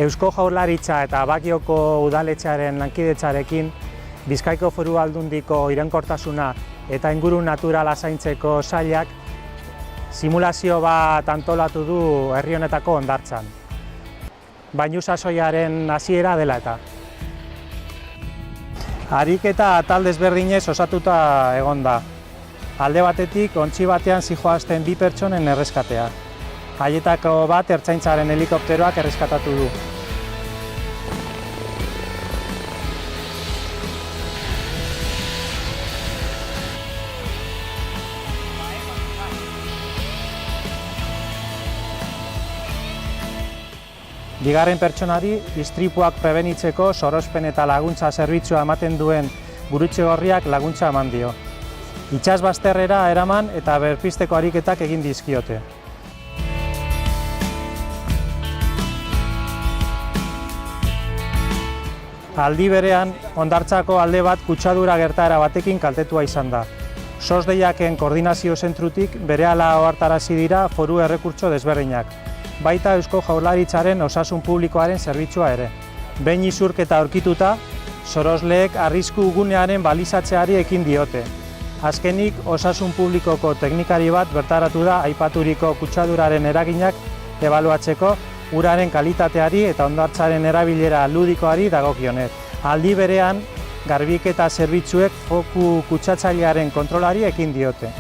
Eusko Jaurlaritza eta Bakioko udaletxearen lankidetzarekin Bizkaiko Foru Aldundiko iraunkortasuna eta inguru naturala zaintzeko sailak simulazio bat antolatu du herri honetako hondartzan. Bainu sasoiaren hasiera dela eta. Ariketa atal desberdinez osatuta egon da. Alde batetik, ontzi batean zihoazten 2 pertsonen erreskatea. Haietako bat ertzaintzaren helikopteroak erreskatatu du. Bigarren pertsonari, istripuak prebenitzeko sorospen eta laguntza zerbitzua ematen duen Gurutze Gorriak laguntza eman dio. Itsasbazterrera eraman eta berpizteko ariketak egin dizkiote. Aldi berean, hondartzako alde bat kutsadura gertaera batekin kaltetua izan da. SOS deiaken koordinazio zentrutik berehala ohartarazi dira foru errekurtso desberdinak. Baita Eusko Jaurlaritzaren osasun publikoaren zerbitzua ere. Behin isurketa aurkituta, sorosleek arrisku gunearen balizatzeari ekin diote. Azkenik, osasun publikoko teknikari bat bertaratu da aipaturiko kutsaduraren eraginak ebaluatzeko uraren kalitateari eta hondartzaren erabilera ludikoari dagokionez. Aldi berean, garbiketa zerbitzuek foku kutsatzailearen kontrolari ekin diote.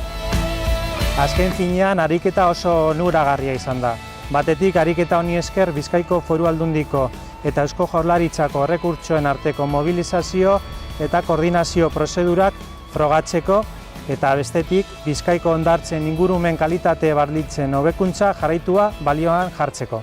Azken finean, ariketa oso onuragarria izan da. Batetik, ariketa honi esker Bizkaiko Foru Aldundiko eta Eusko Jaurlaritzako errekurtsoen arteko mobilizazio eta koordinazio prozedurak frogatzeko eta bestetik, Bizkaiko hondartzen ingurumen kalitate baldintzen hobekuntza jarraitua balioan jartzeko.